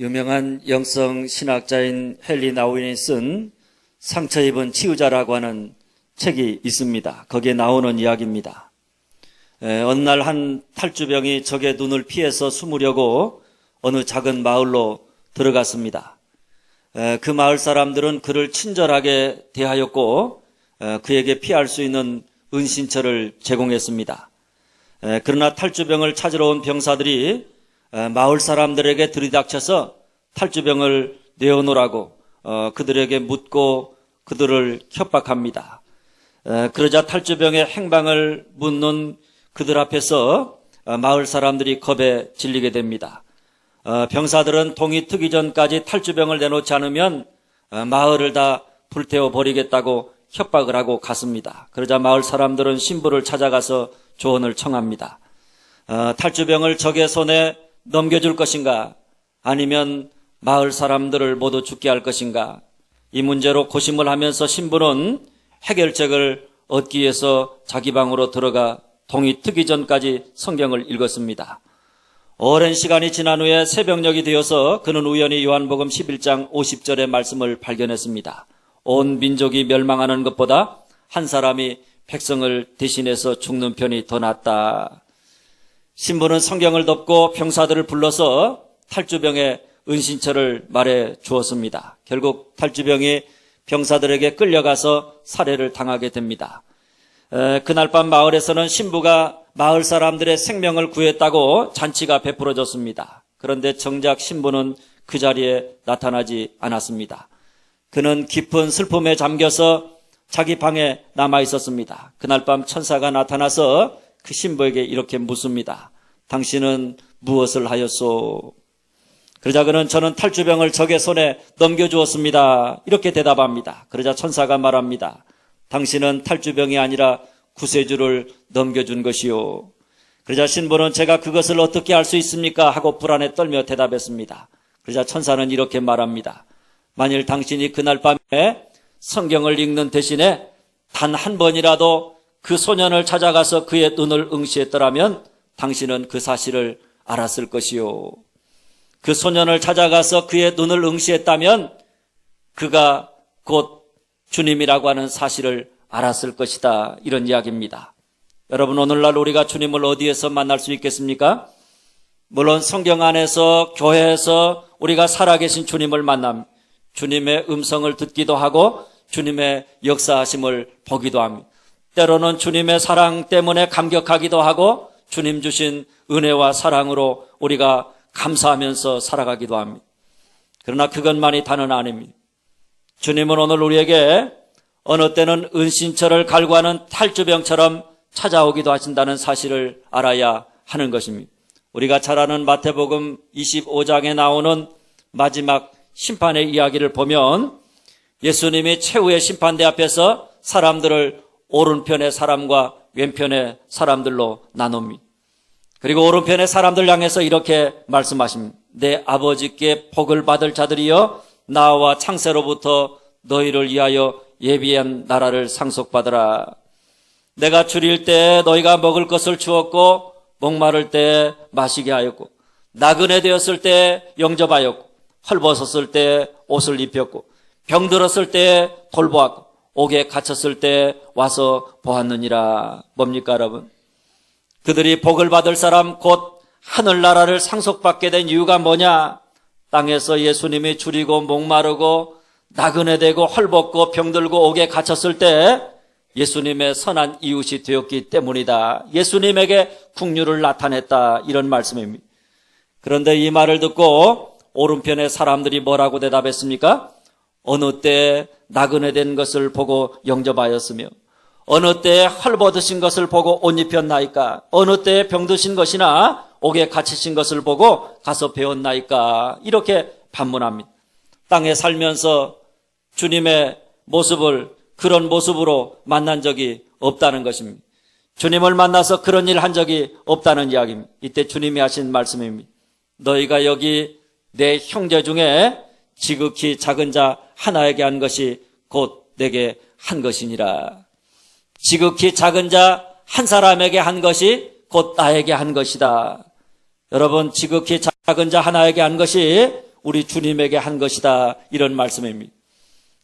유명한 영성 신학자인 헨리 나우인이 쓴 상처 입은 치유자라고 하는 책이 있습니다. 거기에 나오는 이야기입니다. 어느 날 한 탈주병이 적의 눈을 피해서 숨으려고 어느 작은 마을로 들어갔습니다. 그 마을 사람들은 그를 친절하게 대하였고 그에게 피할 수 있는 은신처를 제공했습니다. 그러나 탈주병을 찾으러 온 병사들이 마을 사람들에게 들이닥쳐서 탈주병을 내어놓으라고 그들에게 묻고 그들을 협박합니다. 그러자 탈주병의 행방을 묻는 그들 앞에서 마을 사람들이 겁에 질리게 됩니다. 병사들은 동이 트기 전까지 탈주병을 내놓지 않으면 마을을 다 불태워 버리겠다고 협박을 하고 갔습니다. 그러자 마을 사람들은 신부를 찾아가서 조언을 청합니다. 탈주병을 적의 손에 넘겨줄 것인가, 아니면 마을 사람들을 모두 죽게 할 것인가, 이 문제로 고심을 하면서 신부는 해결책을 얻기 위해서 자기 방으로 들어가 동이 트기 전까지 성경을 읽었습니다. 오랜 시간이 지난 후에 새벽녘이 되어서 그는 우연히 요한복음 11장 50절의 말씀을 발견했습니다. 온 민족이 멸망하는 것보다 한 사람이 백성을 대신해서 죽는 편이 더 낫다. 신부는 성경을 덮고 병사들을 불러서 탈주병의 은신처를 말해 주었습니다. 결국 탈주병이 병사들에게 끌려가서 살해를 당하게 됩니다. 그날 밤 마을에서는 신부가 마을 사람들의 생명을 구했다고 잔치가 베풀어졌습니다. 그런데 정작 신부는 그 자리에 나타나지 않았습니다. 그는 깊은 슬픔에 잠겨서 자기 방에 남아 있었습니다. 그날 밤 천사가 나타나서 그 신부에게 이렇게 묻습니다. 당신은 무엇을 하였소? 그러자 그는 저는 탈주병을 적의 손에 넘겨주었습니다. 이렇게 대답합니다. 그러자 천사가 말합니다. 당신은 탈주병이 아니라 구세주를 넘겨준 것이요. 그러자 신부는 제가 그것을 어떻게 알 수 있습니까? 하고 불안에 떨며 대답했습니다. 그러자 천사는 이렇게 말합니다. 만일 당신이 그날 밤에 성경을 읽는 대신에 단 한 번이라도 그 소년을 찾아가서 그의 눈을 응시했더라면 당신은 그 사실을 알았을 것이요. 그 소년을 찾아가서 그의 눈을 응시했다면 그가 곧 주님이라고 하는 사실을 알았을 것이다. 이런 이야기입니다. 여러분, 오늘날 우리가 주님을 어디에서 만날 수 있겠습니까? 물론 성경 안에서, 교회에서 우리가 살아계신 주님을 만납니다. 주님의 음성을 듣기도 하고 주님의 역사하심을 보기도 합니다. 때로는 주님의 사랑 때문에 감격하기도 하고 주님 주신 은혜와 사랑으로 우리가 감사하면서 살아가기도 합니다. 그러나 그것만이 다는 아닙니다. 주님은 오늘 우리에게 어느 때는 은신처를 갈구하는 탈주병처럼 찾아오기도 하신다는 사실을 알아야 하는 것입니다. 우리가 잘 아는 마태복음 25장에 나오는 마지막 심판의 이야기를 보면 예수님이 최후의 심판대 앞에서 사람들을 오른편의 사람과 왼편의 사람들로 나눕니다. 그리고 오른편의 사람들 향해서 이렇게 말씀하십니다. 내 아버지께 복을 받을 자들이여 나와 창세로부터 너희를 위하여 예비한 나라를 상속받으라. 내가 줄일 때 너희가 먹을 것을 주었고 목마를 때 마시게 하였고 나그네 되었을 때 영접하였고 헐벗었을 때 옷을 입혔고 병들었을 때 돌보았고 옥에 갇혔을 때 와서 보았느니라. 뭡니까 여러분? 그들이 복을 받을 사람 곧 하늘나라를 상속받게 된 이유가 뭐냐? 땅에서 예수님이 줄이고 목마르고 나그네 되고 헐벗고 병들고 옥에 갇혔을 때 예수님의 선한 이웃이 되었기 때문이다. 예수님에게 긍휼을 나타냈다. 이런 말씀입니다. 그런데 이 말을 듣고 오른편의 사람들이 뭐라고 대답했습니까? 어느 때 나그네 된 것을 보고 영접하였으며 어느 때 헐벗으신 것을 보고 옷 입혔나이까? 어느 때 병드신 것이나 옥에 갇히신 것을 보고 가서 배웠나이까? 이렇게 반문합니다. 땅에 살면서 주님의 모습을 그런 모습으로 만난 적이 없다는 것입니다. 주님을 만나서 그런 일 한 적이 없다는 이야기입니다. 이때 주님이 하신 말씀입니다. 너희가 여기 내 형제 중에 지극히 작은 자 하나에게 한 것이 곧 내게 한 것이니라. 지극히 작은 자 한 사람에게 한 것이 곧 나에게 한 것이다. 여러분, 지극히 작은 자 하나에게 한 것이 우리 주님에게 한 것이다. 이런 말씀입니다.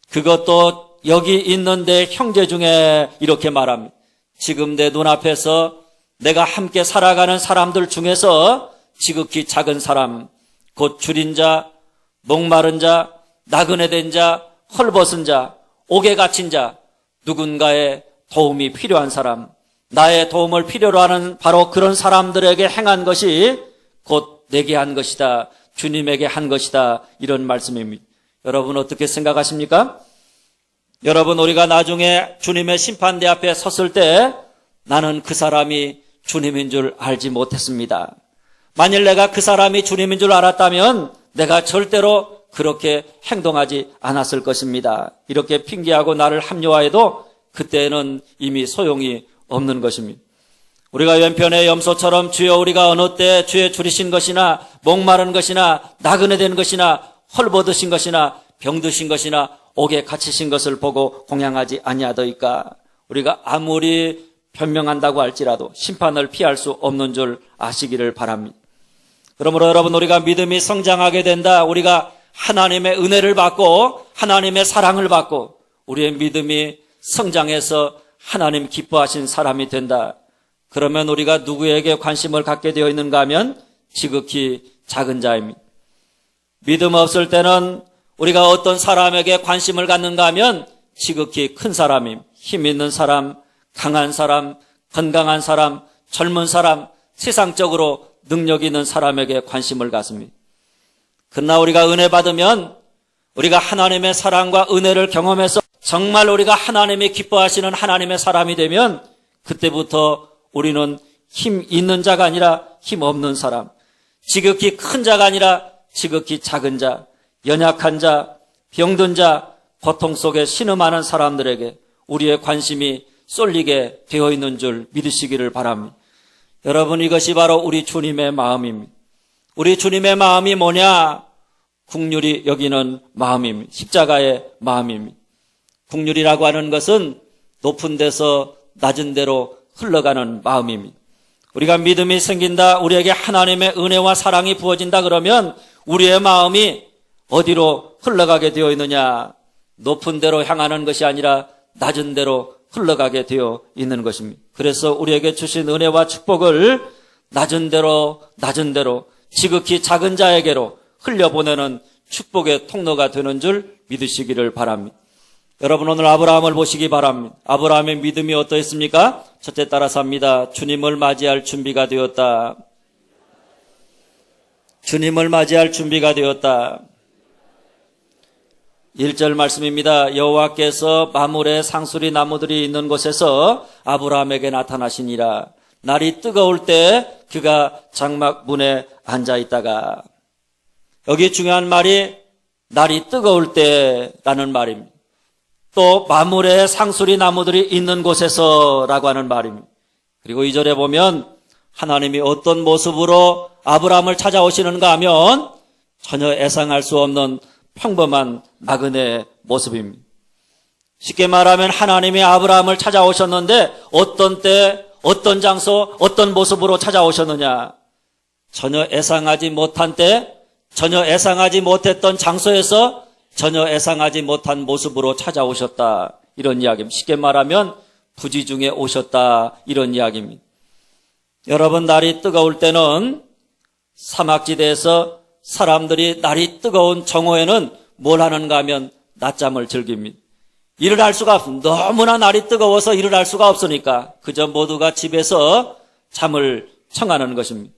그것도 여기 있는데 형제 중에 이렇게 말합니다. 지금 내 눈앞에서 내가 함께 살아가는 사람들 중에서 지극히 작은 사람, 곧 줄인 자, 목마른 자, 나그네 된 자, 헐벗은 자, 옥에 갇힌 자, 누군가의 도움이 필요한 사람, 나의 도움을 필요로 하는 바로 그런 사람들에게 행한 것이 곧 내게 한 것이다. 주님에게 한 것이다. 이런 말씀입니다. 여러분 어떻게 생각하십니까? 여러분 우리가 나중에 주님의 심판대 앞에 섰을 때 나는 그 사람이 주님인 줄 알지 못했습니다. 만일 내가 그 사람이 주님인 줄 알았다면 내가 절대로 그렇게 행동하지 않았을 것입니다. 이렇게 핑계하고 나를 합리화해도 그때는 이미 소용이 없는 것입니다. 우리가 왼편의 염소처럼 주여 우리가 어느 때 주의 줄이신 것이나 목마른 것이나 나그네 된 것이나 헐벗으신 것이나 병드신 것이나 옥에 갇히신 것을 보고 공양하지 아니하더이까. 우리가 아무리 변명한다고 할지라도 심판을 피할 수 없는 줄 아시기를 바랍니다. 그러므로 여러분 우리가 믿음이 성장하게 된다. 우리가 하나님의 은혜를 받고 하나님의 사랑을 받고 우리의 믿음이 성장해서 하나님 기뻐하신 사람이 된다. 그러면 우리가 누구에게 관심을 갖게 되어 있는가 하면 지극히 작은 자입니다. 믿음 없을 때는 우리가 어떤 사람에게 관심을 갖는가 하면 지극히 큰 사람임, 힘 있는 사람, 강한 사람, 건강한 사람, 젊은 사람, 세상적으로 능력 있는 사람에게 관심을 갖습니다. 그러나 우리가 은혜 받으면 우리가 하나님의 사랑과 은혜를 경험해서 정말 우리가 하나님이 기뻐하시는 하나님의 사람이 되면 그때부터 우리는 힘 있는 자가 아니라 힘 없는 사람, 지극히 큰 자가 아니라 지극히 작은 자, 연약한 자, 병든 자, 고통 속에 신음하는 사람들에게 우리의 관심이 쏠리게 되어 있는 줄 믿으시기를 바랍니다. 여러분 이것이 바로 우리 주님의 마음입니다. 우리 주님의 마음이 뭐냐? 국률이 여기는 마음입니다. 십자가의 마음입니다. 국률이라고 하는 것은 높은 데서 낮은 데로 흘러가는 마음입니다. 우리가 믿음이 생긴다, 우리에게 하나님의 은혜와 사랑이 부어진다 그러면 우리의 마음이 어디로 흘러가게 되어 있느냐? 높은 데로 향하는 것이 아니라 낮은 데로 흘러가게 되어 있는 것입니다. 그래서 우리에게 주신 은혜와 축복을 낮은 데로 지극히 작은 자에게로 흘려보내는 축복의 통로가 되는 줄 믿으시기를 바랍니다. 여러분 오늘 아브라함을 보시기 바랍니다. 아브라함의 믿음이 어떠했습니까? 첫째 따라서 합니다. 주님을 맞이할 준비가 되었다. 주님을 맞이할 준비가 되었다. 1절 말씀입니다. 여호와께서 마물의 상수리 나무들이 있는 곳에서 아브라함에게 나타나시니라. 날이 뜨거울 때 그가 장막 문에 앉아 있다가, 여기 중요한 말이 날이 뜨거울 때라는 말입니다. 또 마물의 상수리 나무들이 있는 곳에서라고 하는 말입니다. 그리고 2절에 보면 하나님이 어떤 모습으로 아브라함을 찾아오시는가 하면 전혀 예상할 수 없는 평범한 나그네의 모습입니다. 쉽게 말하면 하나님이 아브라함을 찾아오셨는데 어떤 때, 어떤 장소, 어떤 모습으로 찾아오셨느냐? 전혀 예상하지 못한 때, 전혀 예상하지 못했던 장소에서 전혀 예상하지 못한 모습으로 찾아오셨다. 이런 이야기입니다. 쉽게 말하면 부지 중에 오셨다. 이런 이야기입니다. 여러분 날이 뜨거울 때는 사막지대에서 사람들이 날이 뜨거운 정오에는 뭘 하는가 하면 낮잠을 즐깁니다. 일을 할 수가 없습니다. 너무나 날이 뜨거워서 일을 할 수가 없으니까 그저 모두가 집에서 잠을 청하는 것입니다.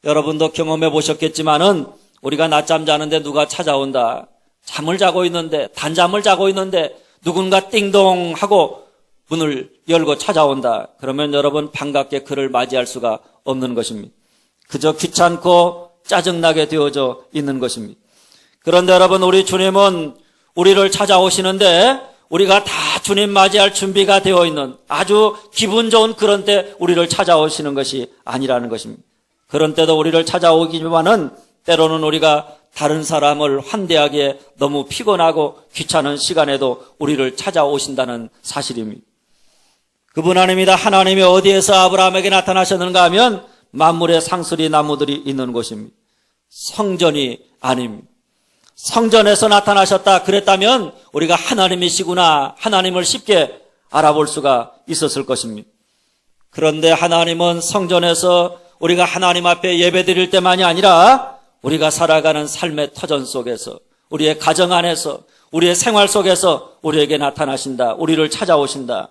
여러분도 경험해 보셨겠지만은 우리가 낮잠 자는데 누가 찾아온다. 잠을 자고 있는데, 단잠을 자고 있는데 누군가 띵동 하고 문을 열고 찾아온다. 그러면 여러분 반갑게 그를 맞이할 수가 없는 것입니다. 그저 귀찮고 짜증나게 되어져 있는 것입니다. 그런데 여러분 우리 주님은 우리를 찾아오시는데 우리가 다 주님 맞이할 준비가 되어 있는 아주 기분 좋은 그런 때 우리를 찾아오시는 것이 아니라는 것입니다. 그런 때도 우리를 찾아오기만은 때로는 우리가 다른 사람을 환대하기에 너무 피곤하고 귀찮은 시간에도 우리를 찾아오신다는 사실입니다. 그분 아닙니다. 하나님이 어디에서 아브라함에게 나타나셨는가 하면 만물의 상수리 나무들이 있는 곳입니다. 성전이 아닙니다. 성전에서 나타나셨다 그랬다면 우리가 하나님이시구나, 하나님을 쉽게 알아볼 수가 있었을 것입니다. 그런데 하나님은 성전에서 우리가 하나님 앞에 예배드릴 때만이 아니라 우리가 살아가는 삶의 터전 속에서, 우리의 가정 안에서, 우리의 생활 속에서 우리에게 나타나신다, 우리를 찾아오신다.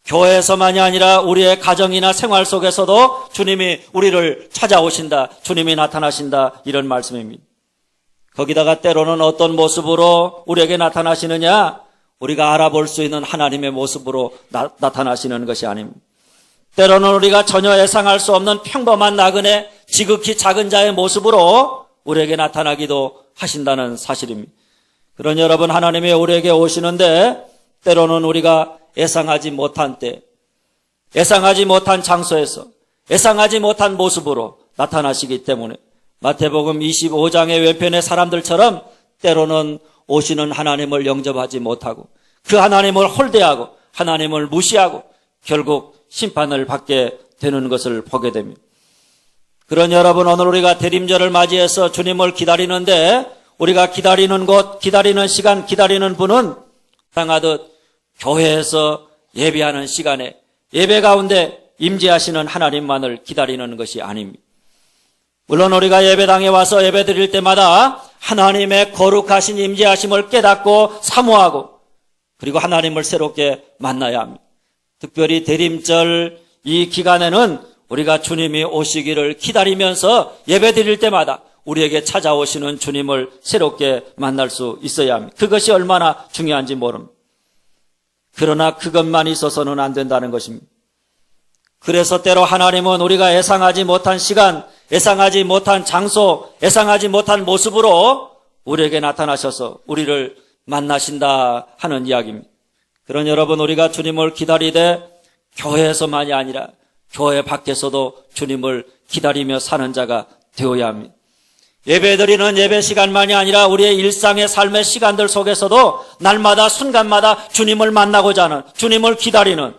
교회에서만이 아니라 우리의 가정이나 생활 속에서도 주님이 우리를 찾아오신다, 주님이 나타나신다, 이런 말씀입니다. 거기다가 때로는 어떤 모습으로 우리에게 나타나시느냐, 우리가 알아볼 수 있는 하나님의 모습으로 나타나시는 것이 아닙니다. 때로는 우리가 전혀 예상할 수 없는 평범한 나그네, 지극히 작은 자의 모습으로 우리에게 나타나기도 하신다는 사실입니다. 그런 여러분, 하나님이 우리에게 오시는데 때로는 우리가 예상하지 못한 때, 예상하지 못한 장소에서, 예상하지 못한 모습으로 나타나시기 때문에 마태복음 25장의 왼편의 사람들처럼 때로는 오시는 하나님을 영접하지 못하고 그 하나님을 홀대하고 하나님을 무시하고 결국 심판을 받게 되는 것을 보게 됩니다. 그런 여러분, 오늘 우리가 대림절을 맞이해서 주님을 기다리는데 우리가 기다리는 곳, 기다리는 시간, 기다리는 분은 당하듯 교회에서 예배하는 시간에 예배 가운데 임재하시는 하나님만을 기다리는 것이 아닙니다. 물론 우리가 예배당에 와서 예배 드릴 때마다 하나님의 거룩하신 임재하심을 깨닫고 사모하고 그리고 하나님을 새롭게 만나야 합니다. 특별히 대림절 이 기간에는 우리가 주님이 오시기를 기다리면서 예배 드릴 때마다 우리에게 찾아오시는 주님을 새롭게 만날 수 있어야 합니다. 그것이 얼마나 중요한지 모릅니다. 그러나 그것만 있어서는 안 된다는 것입니다. 그래서 때로 하나님은 우리가 예상하지 못한 시간, 예상하지 못한 장소, 예상하지 못한 모습으로 우리에게 나타나셔서 우리를 만나신다 하는 이야기입니다. 그런 여러분, 우리가 주님을 기다리되 교회에서만이 아니라 교회 밖에서도 주님을 기다리며 사는 자가 되어야 합니다. 예배드리는 예배 시간만이 아니라 우리의 일상의 삶의 시간들 속에서도 날마다 순간마다 주님을 만나고자 하는, 주님을 기다리는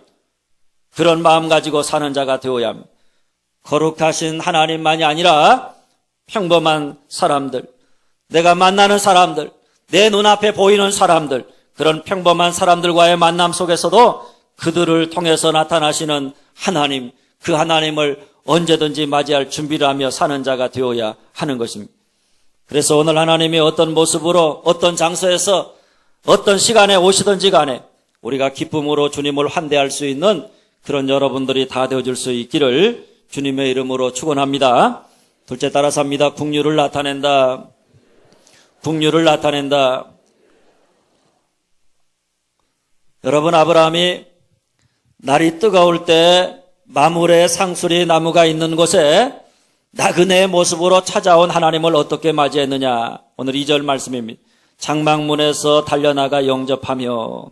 그런 마음 가지고 사는 자가 되어야 합니다. 거룩하신 하나님만이 아니라 평범한 사람들, 내가 만나는 사람들, 내 눈앞에 보이는 사람들, 그런 평범한 사람들과의 만남 속에서도 그들을 통해서 나타나시는 하나님, 그 하나님을 언제든지 맞이할 준비를 하며 사는 자가 되어야 하는 것입니다. 그래서 오늘 하나님이 어떤 모습으로, 어떤 장소에서, 어떤 시간에 오시든지 간에 우리가 기쁨으로 주님을 환대할 수 있는 그런 여러분들이 다 되어줄 수 있기를 주님의 이름으로 축원합니다. 둘째 따라서 합니다. 국류를 나타낸다. 국류를 나타낸다. 여러분, 아브라함이 날이 뜨거울 때 마물의 상수리 나무가 있는 곳에 나그네의 모습으로 찾아온 하나님을 어떻게 맞이했느냐. 오늘 2절 말씀입니다. 장막문에서 달려나가 영접하며,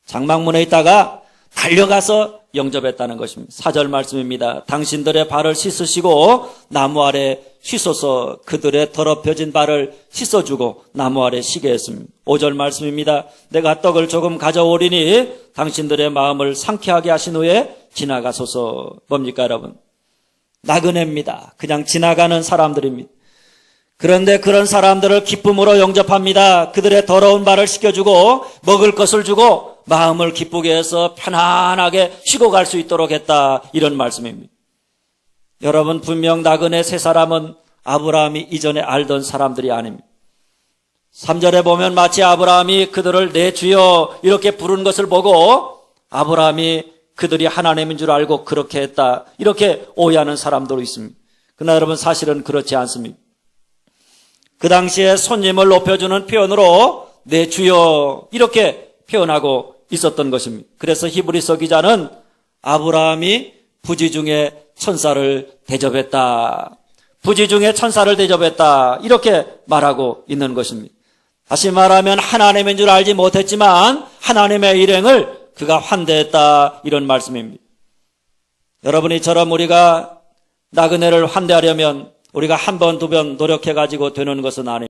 장막문에 있다가 달려가서 영접했다는 것입니다. 4절 말씀입니다. 당신들의 발을 씻으시고 나무 아래 쉬소서. 그들의 더럽혀진 발을 씻어주고 나무 아래 쉬게 했습니다. 5절 말씀입니다. 내가 떡을 조금 가져오리니 당신들의 마음을 상쾌하게 하신 후에 지나가소서. 뭡니까 여러분? 나그네입니다. 그냥 지나가는 사람들입니다. 그런데 그런 사람들을 기쁨으로 영접합니다. 그들의 더러운 발을 씻겨주고 먹을 것을 주고 마음을 기쁘게 해서 편안하게 쉬고 갈 수 있도록 했다. 이런 말씀입니다. 여러분, 분명 나그네 세 사람은 아브라함이 이전에 알던 사람들이 아닙니다. 3절에 보면 마치 아브라함이 그들을 내 주여 이렇게 부른 것을 보고 아브라함이 그들이 하나님인 줄 알고 그렇게 했다, 이렇게 오해하는 사람도 있습니다. 그러나 여러분, 사실은 그렇지 않습니다. 그 당시에 손님을 높여주는 표현으로 내 주여 이렇게 표현하고 있었던 것입니다. 그래서 히브리서 기자는 아브라함이 부지 중에 천사를 대접했다, 부지 중에 천사를 대접했다, 이렇게 말하고 있는 것입니다. 다시 말하면 하나님인 줄 알지 못했지만 하나님의 일행을 그가 환대했다, 이런 말씀입니다. 여러분, 이처럼 우리가 나그네를 환대하려면 우리가 한 번, 두 번 노력해가지고 되는 것은 아닙니다.